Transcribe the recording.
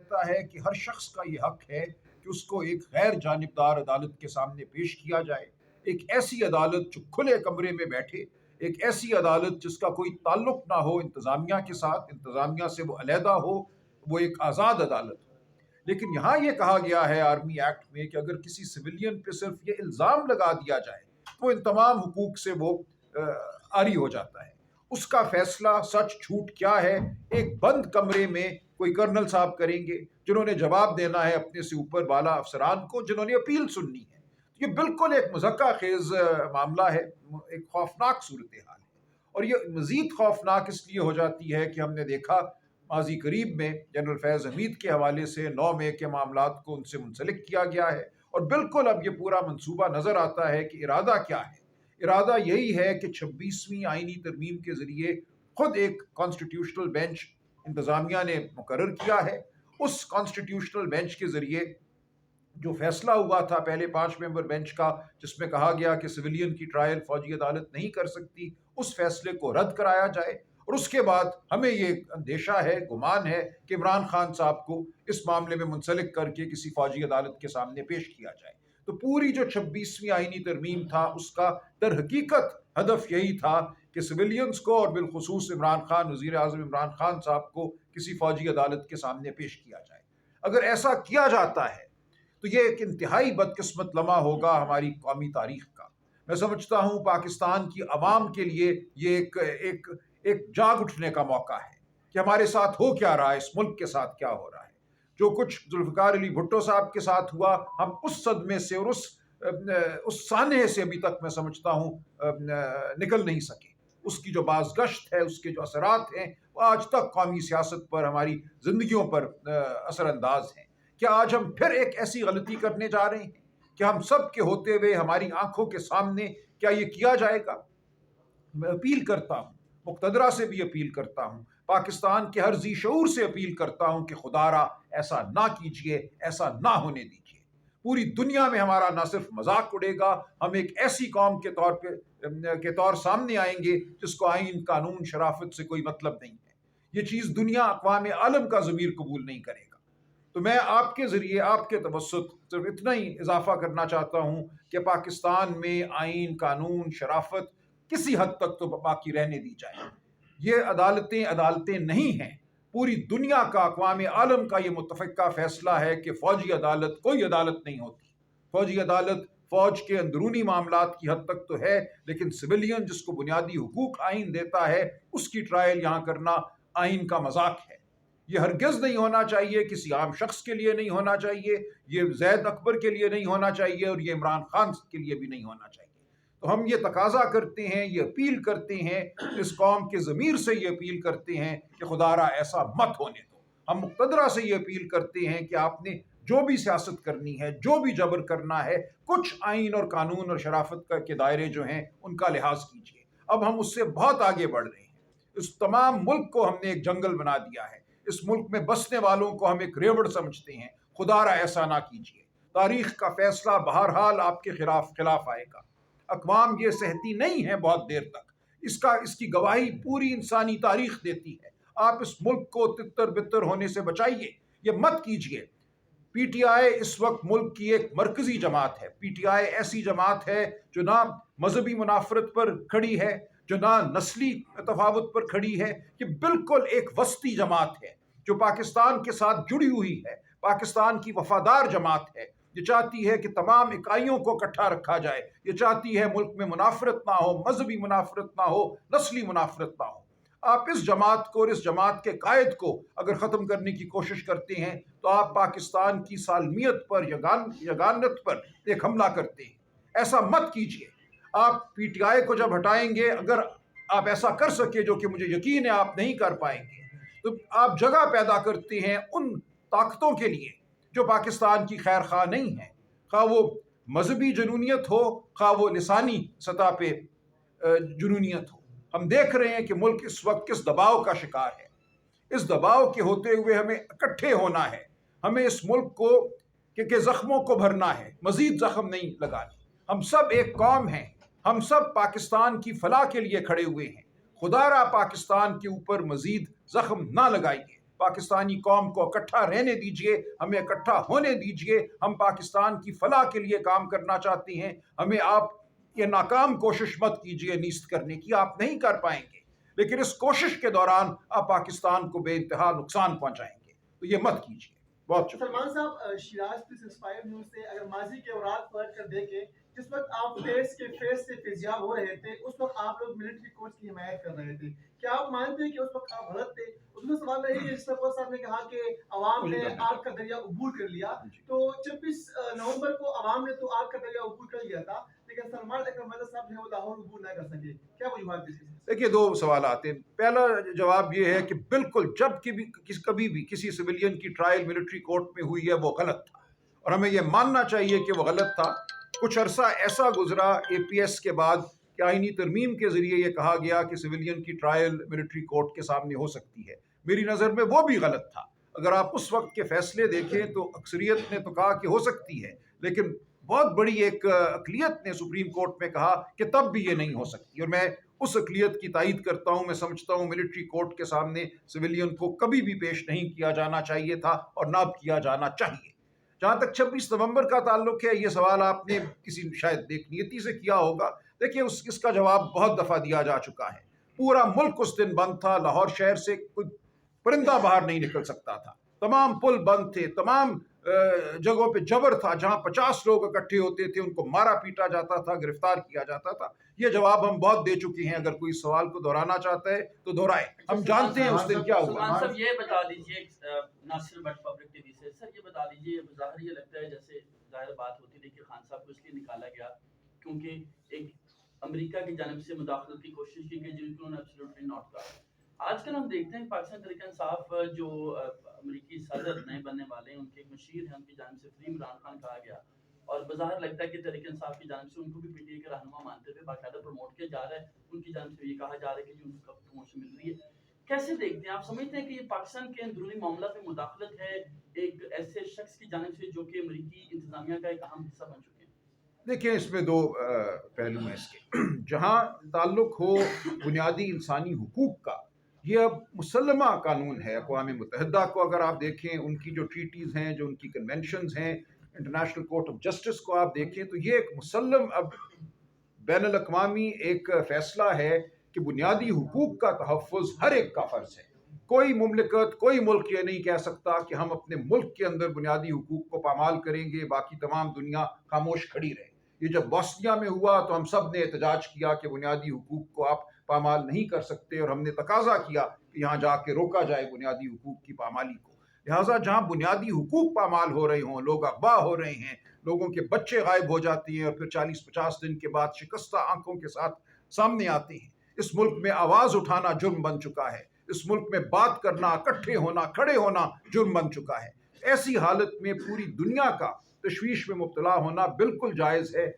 کہتا ہے کہ ہر شخص کا یہ حق ہے کہ اس کو ایک غیر جانبدار عدالت کے سامنے پیش کیا جائے، ایک ایسی عدالت جو کھلے کمرے میں بیٹھے، ایک ایسی عدالت جس کا کوئی تعلق نہ ہو انتظامیہ کے ساتھ، انتظامیہ سے وہ علیحدہ ہو، وہ ایک آزاد عدالت ہو۔ لیکن یہاں یہ کہا گیا ہے آرمی ایکٹ میں کہ اگر کسی سویلین پہ صرف یہ الزام لگا دیا جائے تو ان تمام حقوق سے وہ عاری ہو جاتا ہے۔ اس کا فیصلہ سچ جھوٹ کیا ہے ایک بند کمرے میں کوئی کرنل صاحب کریں گے، جنہوں نے جواب دینا ہے اپنے سے اوپر والا افسران کو، جنہوں نے اپیل سننی ہے۔ یہ بالکل ایک مضحکہ خیز معاملہ ہے، ایک خوفناک صورتحال ہے۔ اور یہ مزید خوفناک اس لیے ہو جاتی ہے کہ ہم نے دیکھا ماضی قریب میں جنرل فیض حمید کے حوالے سے 9 مئی کے معاملات کو ان سے منسلک کیا گیا ہے، اور بالکل اب یہ پورا منصوبہ نظر آتا ہے کہ ارادہ کیا ہے۔ ارادہ یہی ہے کہ 26ویں آئینی ترمیم کے ذریعے خود ایک کانسٹیٹیوشنل بینچ انتظامیہ نے مقرر کیا ہے۔ اس کانسٹیٹیوشنل بینچ کے ذریعے جو فیصلہ ہوا تھا پہلے 5 ممبر بینچ کا، جس میں کہا گیا کہ سویلین کی ٹرائل فوجی عدالت نہیں کر سکتی، اس فیصلے کو رد کرایا جائے، اور اس کے بعد ہمیں یہ اندیشہ ہے، گمان ہے کہ عمران خان صاحب کو اس معاملے میں منسلک کر کے کسی فوجی عدالت کے سامنے پیش کیا جائے۔ تو پوری جو 26ویں آئینی ترمیم تھا اس کا در حقیقت ہدف یہی تھا کہ سویلینز کو اور بالخصوص عمران خان، وزیر اعظم عمران خان صاحب کو کسی فوجی عدالت کے سامنے پیش کیا جائے۔ اگر ایسا کیا جاتا ہے تو یہ ایک انتہائی بدقسمت لمحہ ہوگا ہماری قومی تاریخ کا۔ میں سمجھتا ہوں پاکستان کی عوام کے لیے یہ ایک جاگ اٹھنے کا موقع ہے کہ ہمارے ساتھ ہو کیا رہا ہے، اس ملک کے ساتھ کیا ہو رہا ہے۔ جو کچھ ذوالفقار علی بھٹو صاحب کے ساتھ ہوا، ہم اس صدمے سے اور اس سانحے سے ابھی تک میں سمجھتا ہوں نکل نہیں سکے۔ اس کی جو بازگشت ہے، اس کے جو اثرات ہیں، وہ آج تک قومی سیاست پر، ہماری زندگیوں پر اثر انداز ہیں۔ کیا آج ہم پھر ایک ایسی غلطی کرنے جا رہے ہیں کہ ہم سب کے ہوتے ہوئے ہماری آنکھوں کے سامنے کیا یہ کیا جائے گا؟ میں اپیل کرتا ہوں، مقتدرہ سے بھی اپیل کرتا ہوں، پاکستان کے ہر ذی شعور سے اپیل کرتا ہوں کہ خدا را ایسا نہ کیجئے، ایسا نہ ہونے دیجئے۔ پوری دنیا میں ہمارا نہ صرف مذاق اڑے گا، ہم ایک ایسی قوم کے طور سامنے آئیں گے جس کو آئین، قانون، شرافت سے کوئی مطلب نہیں ہے۔ یہ چیز دنیا، اقوام عالم کا ضمیر قبول نہیں کرے گا۔ تو میں آپ کے ذریعے، آپ کے توسط صرف اتنا ہی اضافہ کرنا چاہتا ہوں کہ پاکستان میں آئین، قانون، شرافت کسی حد تک تو باقی رہنے دی جائے۔ یہ عدالتیں نہیں ہیں۔ پوری دنیا کا، اقوام عالم کا یہ متفقہ فیصلہ ہے کہ فوجی عدالت کوئی عدالت نہیں ہوتی۔ فوجی عدالت فوج کے اندرونی معاملات کی حد تک تو ہے، لیکن سویلین جس کو بنیادی حقوق آئین دیتا ہے، اس کی ٹرائل یہاں کرنا آئین کا مذاق ہے۔ یہ ہرگز نہیں ہونا چاہیے، کسی عام شخص کے لیے نہیں ہونا چاہیے، یہ زید اکبر کے لیے نہیں ہونا چاہیے، اور یہ عمران خان کے لیے بھی نہیں ہونا چاہیے۔ تو ہم یہ تقاضا کرتے ہیں، یہ اپیل کرتے ہیں، اس قوم کے ضمیر سے یہ اپیل کرتے ہیں کہ خدا را ایسا مت ہونے دو۔ ہم مقتدرہ سے یہ اپیل کرتے ہیں کہ آپ نے جو بھی سیاست کرنی ہے، جو بھی جبر کرنا ہے، کچھ آئین اور قانون اور شرافت کے دائرے جو ہیں ان کا لحاظ کیجیے۔ اب ہم اس سے بہت آگے بڑھ رہے ہیں۔ اس تمام ملک کو ہم نے ایک جنگل بنا دیا ہے، اس ملک میں بسنے والوں کو ہم ایک ریوڑ سمجھتے ہیں۔ خدا را ایسا نہ کیجیے۔ تاریخ کا فیصلہ بہرحال آپ کے خلاف آئے گا۔ اقوام یہ سہتی نہیں ہے بہت دیر تک، اس کی گواہی پوری انسانی تاریخ دیتی ہے۔ آپ اس ملک کو تتر بتر ہونے سے بچائیے، یہ مت کیجیے۔ پی ٹی آئی اس وقت ملک کی ایک مرکزی جماعت ہے۔ پی ٹی آئی ایسی جماعت ہے جو نہ مذہبی منافرت پر کھڑی ہے، جو نہ نسلی تفاوت پر کھڑی ہے، یہ بالکل ایک وسطی جماعت ہے جو پاکستان کے ساتھ جڑی ہوئی ہے، پاکستان کی وفادار جماعت ہے۔ یہ چاہتی ہے کہ تمام اکائیوں کو اکٹھا رکھا جائے، یہ چاہتی ہے ملک میں منافرت نہ ہو، مذہبی منافرت نہ ہو، نسلی منافرت نہ ہو۔ آپ اس جماعت کو اور اس جماعت کے قائد کو اگر ختم کرنے کی کوشش کرتے ہیں تو آپ پاکستان کی سالمیت پر، یگانت پر ایک حملہ کرتے ہیں۔ ایسا مت کیجیے۔ آپ پی ٹی آئی کو جب ہٹائیں گے، اگر آپ ایسا کر سکے، جو کہ مجھے یقین ہے آپ نہیں کر پائیں گے، تو آپ جگہ پیدا کرتے ہیں ان طاقتوں کے لیے جو پاکستان کی خیر خواہ نہیں ہیں، خواہ وہ مذہبی جنونیت ہو، خواہ وہ لسانی سطح پہ جنونیت ہو۔ ہم دیکھ رہے ہیں کہ ملک اس وقت کس دباؤ کا شکار ہے۔ اس دباؤ کے ہوتے ہوئے ہمیں اکٹھے ہونا ہے، ہمیں اس ملک کو کے زخموں کو بھرنا ہے، مزید زخم نہیں لگانے۔ ہم سب ایک قوم ہیں، ہم سب پاکستان کی فلاح کے لیے کھڑے ہوئے ہیں۔ خدا را پاکستان کے اوپر مزید زخم نہ لگائیے، پاکستانی قوم کو اکٹھا رہنے دیجئے، ہمیں اکٹھا ہونے دیجئے، ہم پاکستان کی فلاح کے لیے کام کرنا چاہتے ہیں، ہمیں آپ یہ ناکام کوشش مت کیجئے نیست کرنے کی، آپ نہیں کر پائیں گے، لیکن اس کوشش کے دوران آپ پاکستان کو بے انتہا نقصان پہنچائیں گے، تو یہ مت کیجئے۔ بہت شکریہ۔ سلمان صاحب، شیراز 365 نیوز سے اگر ماضی کے اوراق پلٹ کر دیکھیں، جس وقت آپ فیس سے فیضیاب ہو رہے تھے، اس وقت آپ لوگ ملٹری کوچ کی حمایت کر رہے تھے، کیا آپ مانتے ہیں کہ اس وقت آپ غلط تھے؟ اس میں سوال ہے کہ جس طرح صاحب نے کہا کہ عوام نے آگ کا دریا عبور کر لیا، تو 26 نومبر کو عوام نے تو آگ کا دریا عبور کر لیا تھا، لیکن سلمان اکرم مرزا صاحب جو ہے وہ لاہور عبور نہ کر سکے، کیا وجوہات تھی؟ دیکھیے، دو سوالات ہیں۔ پہلا جواب یہ ہے کہ بالکل جب کبھی بھی کسی سویلین کی ٹرائل ملٹری کورٹ میں ہوئی ہے وہ غلط تھا، اور ہمیں یہ ماننا چاہیے کہ وہ غلط تھا۔ کچھ عرصہ ایسا گزرا اے پی ایس کے بعد کہ آئینی ترمیم کے ذریعے یہ کہا گیا کہ سویلین کی ٹرائل ملٹری کورٹ کے سامنے ہو سکتی ہے۔ میری نظر میں وہ بھی غلط تھا۔ اگر آپ اس وقت کے فیصلے دیکھیں تو اکثریت نے تو کہا کہ ہو سکتی ہے، لیکن بہت بڑی ایک اقلیت نے سپریم کورٹ میں کہا کہ تب بھی یہ نہیں ہو سکتی، اور میں اس اقلیت کی تائید کرتا ہوں۔ میں سمجھتا ہوں ملٹری کورٹ کے سامنے سویلین کو کبھی بھی پیش نہیں کیا جانا چاہیے تھا اور نہ کیا جانا چاہیے۔ جہاں تک 26 نومبر کا تعلق ہے، یہ سوال آپ نے کسی شاید نیتی سے کیا ہوگا۔ دیکھیں، اس کا جواب بہت دفعہ دیا جا چکا ہے۔ پورا ملک اس دن بند تھا، لاہور شہر سے کوئی پرندہ باہر نہیں نکل سکتا تھا، تمام پل بند تھے، تمام جگہوں پہ جبر تھا، جہاں 50 لوگ اکٹھے ہوتے تھے ان کو مارا پیٹا جاتا تھا، گرفتار کیا جاتا تھا۔ یہ جواب ہم بہت دے چکے ہیں، اگر کوئی سوال کو دہرانا چاہتا ہے تو دہرائے، ہم جانتے ہیں اس دن کیا ہوا۔ سلمان صاحب یہ بتا دیجئے، ناصر بٹ پبلک ٹی وی سے، سر یہ بتا دیجئے، ظاہر یہ لگتا ہے جیسے ظاہر بات ہوتی تھی کہ خان صاحب کو اس لیے نکالا گیا کیونکہ ایک امریکہ کی جانب سے مداخلت کی کوشش کی گئی جن کو انہوں نے ایبسلیوٹلی ناٹ کہا۔ آج کل ہم دیکھتے ہیں پاکستان تحریک انصاف جو امریکی صدر نئے بننے والے ہیں، ان کے ایک مشیر ہیں، ان کی جانب سے فریم عمران خان کہا گیا، اور بظاہر لگتا ہے کہ تحریک انصاف کی جانب سے ان کو بھی پی ٹی آئی کا رہنما مانتے ہوئے باقاعدہ پروموٹ کیا جا رہا ہے، ان کی جانب سے یہ کہا جا رہا ہے کہ ان کو پروموشن مل رہی ہے۔ کیسے دیکھتے ہیں آپ؟ سمجھتے ہیں کہ یہ پاکستان کے اندرونی معاملات میں مداخلت ہے ایک ایسے شخص کی جانب سے جو کہ امریکی انتظامیہ کا ایک اہم حصہ بن چکے ہیں؟ دیکھیں، اس میں دو پہلو ہیں اس کے۔ جہاں تعلق ہو بنیادی انسانی حقوق کا، یہ اب مسلمہ قانون ہے۔ اقوام متحدہ کو اگر آپ دیکھیں، ان کی جو ٹریٹیز ہیں، جو ان کی کنونشنز ہیں، انٹرنیشنل کورٹ آف جسٹس کو آپ دیکھیں، تو یہ ایک مسلم اب بین الاقوامی ایک فیصلہ ہے کہ بنیادی حقوق کا تحفظ ہر ایک کا فرض ہے۔ کوئی مملکت، کوئی ملک یہ نہیں کہہ سکتا کہ ہم اپنے ملک کے اندر بنیادی حقوق کو پامال کریں گے، باقی تمام دنیا خاموش کھڑی رہے۔ یہ جب بوسنیا میں ہوا تو ہم سب نے احتجاج کیا کہ بنیادی حقوق کو آپ پامال نہیں کر سکتے، اور ہم نے تقاضا کیا کہ یہاں جا کے روکا جائے بنیادی حقوق کی پامالی کو۔ لہٰذا جہاں بنیادی حقوق پامال ہو رہے ہوں، لوگ اغوا ہو رہے ہیں، لوگوں کے بچے غائب ہو جاتے ہیں اور پھر 40-50 دن کے بعد شکستہ آنکھوں کے ساتھ سامنے آتے ہیں، اس ملک میں آواز اٹھانا جرم بن چکا ہے، اس ملک میں بات کرنا، اکٹھے ہونا، کھڑے ہونا جرم بن چکا ہے۔ ایسی حالت میں پوری دنیا کا تشویش میں مبتلا ہونا بالکل جائز ہے۔